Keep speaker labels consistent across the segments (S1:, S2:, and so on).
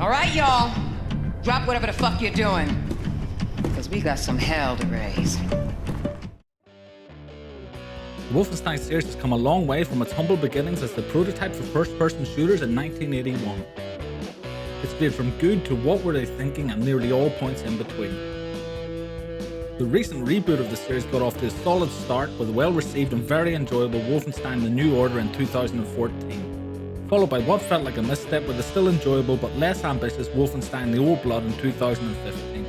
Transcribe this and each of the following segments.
S1: All right, y'all. Drop whatever the fuck you're doing. Because we got some hell to raise.
S2: The Wolfenstein series has come a long way from its humble beginnings as the prototype for first-person shooters in 1981. It's veered from good to what were they thinking and nearly all points in between. The recent reboot of the series got off to a solid start with a well-received and very enjoyable Wolfenstein The New Order in 2014, followed by what felt like a misstep with a still enjoyable but less ambitious Wolfenstein The Old Blood in 2015.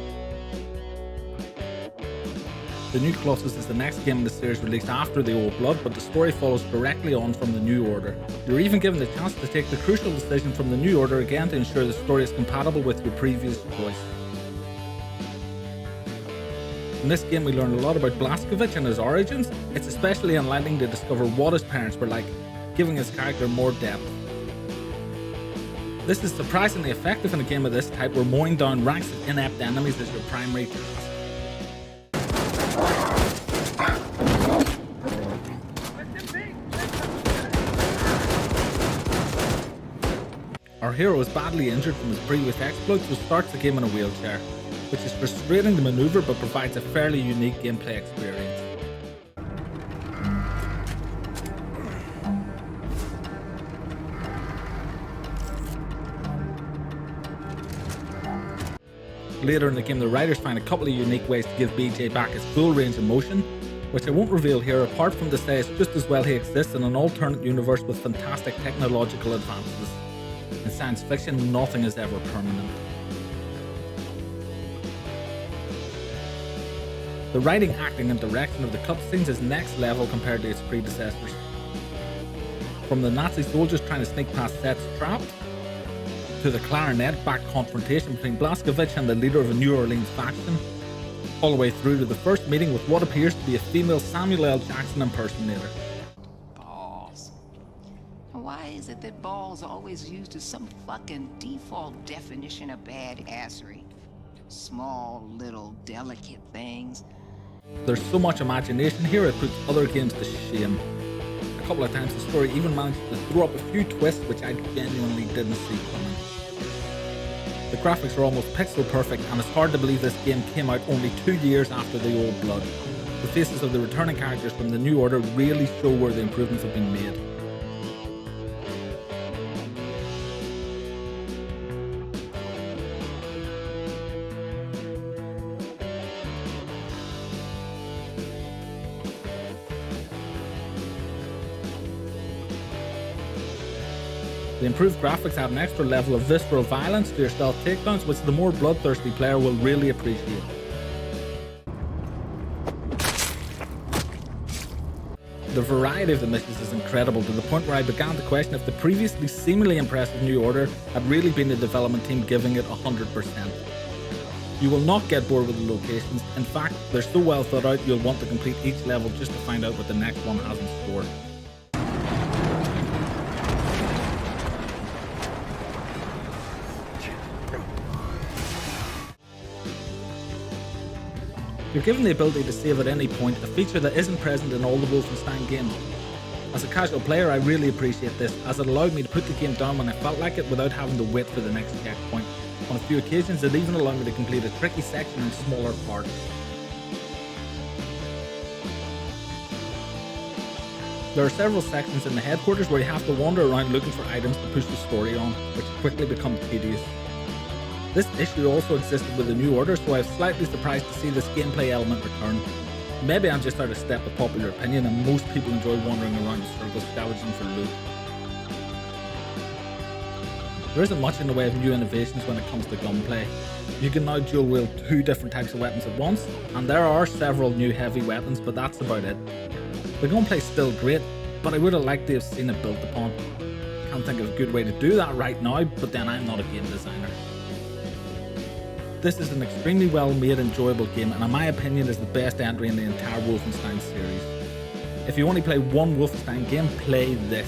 S2: The new Colossus is the next game in the series released after The Old Blood, but the story follows directly on from The New Order. You're even given the chance to take the crucial decision from The New Order again to ensure the story is compatible with your previous choice. In this game we learn a lot about Blazkowicz and his origins. It's especially enlightening to discover what his parents were like, giving his character more depth. This is surprisingly effective in a game of this type where mowing down ranks of inept enemies is your primary task. Our hero is badly injured from his previous exploits, so starts the game in a wheelchair, which is frustrating to maneuver but provides a fairly unique gameplay experience. Later in the game, the writers find a couple of unique ways to give BJ back his full range of motion, which I won't reveal here apart from to say it's just as well he exists in an alternate universe with fantastic technological advances. In science fiction, nothing is ever permanent. The writing, acting and direction of the cutscenes is next level compared to its predecessors. From the Nazi soldiers trying to sneak past Set's trap, to the clarinet-backed confrontation between Blazkowicz and the leader of a New Orleans faction, all the way through to the first meeting with what appears to be a female Samuel L. Jackson impersonator.
S1: Balls. Why is it that balls are always used as some fucking default definition of badassery? Small, little, delicate things.
S2: There's so much imagination here it puts other games to shame. A couple of times the story even managed to throw up a few twists which I genuinely didn't see coming. The graphics are almost pixel perfect and it's hard to believe this game came out only 2 years after The Old Blood. The faces of the returning characters from The New Order really show where the improvements have been made. The improved graphics add an extra level of visceral violence to your stealth takedowns, which the more bloodthirsty player will really appreciate. The variety of the missions is incredible, to the point where I began to question if the previously seemingly impressive New Order had really been the development team giving it 100%. You will not get bored with the locations. In fact, they're so well thought out you'll want to complete each level just to find out what the next one has in store. You're given the ability to save at any point, a feature that isn't present in all the Wolfenstein games. As a casual player, I really appreciate this, as it allowed me to put the game down when I felt like it without having to wait for the next checkpoint. On a few occasions, it even allowed me to complete a tricky section in smaller parts. There are several sections in the headquarters where you have to wander around looking for items to push the story on, which quickly become tedious. This issue also existed with The New Order, so I was slightly surprised to see this gameplay element return. Maybe I'm just out of step with popular opinion and most people enjoy wandering around in circles scavenging for loot. There isn't much in the way of new innovations when it comes to gunplay. You can now dual wield 2 different types of weapons at once, and there are several new heavy weapons, but that's about it. The gunplay is still great, but I would have liked to have seen it built upon. Can't think of a good way to do that right now, but then I'm not a game designer. This is an extremely well made, enjoyable game, and in my opinion is the best entry in the entire Wolfenstein series. If you only play one Wolfenstein game, play this.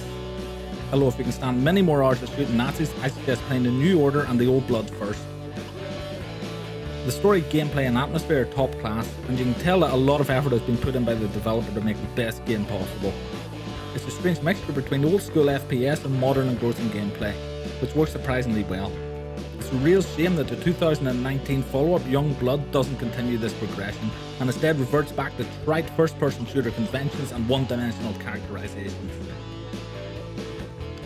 S2: Although if you can stand many more hours of shooting Nazis, I suggest playing The New Order and The Old Blood first. The story, gameplay and atmosphere are top class, and you can tell that a lot of effort has been put in by the developer to make the best game possible. It's a strange mixture between old school FPS and modern engrossing gameplay, which works surprisingly well. It's a real shame that the 2019 follow-up Young Blood doesn't continue this progression and instead reverts back to trite first-person shooter conventions and one-dimensional characterizations.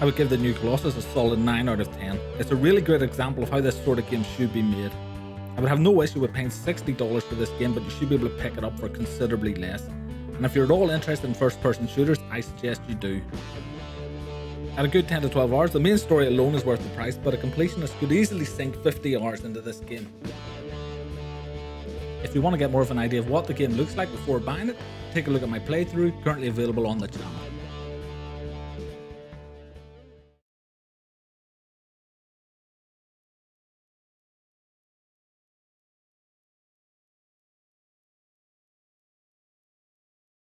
S2: I would give the new Colossus a solid 9 out of 10. It's a really great example of how this sort of game should be made. I would have no issue with paying $60 for this game, but you should be able to pick it up for considerably less. And if you're at all interested in first-person shooters, I suggest you do. At a good 10 to 12 hours, the main story alone is worth the price, but a completionist could easily sink 50 hours into this game. If you want to get more of an idea of what the game looks like before buying it, take a look at my playthrough, currently available on the channel.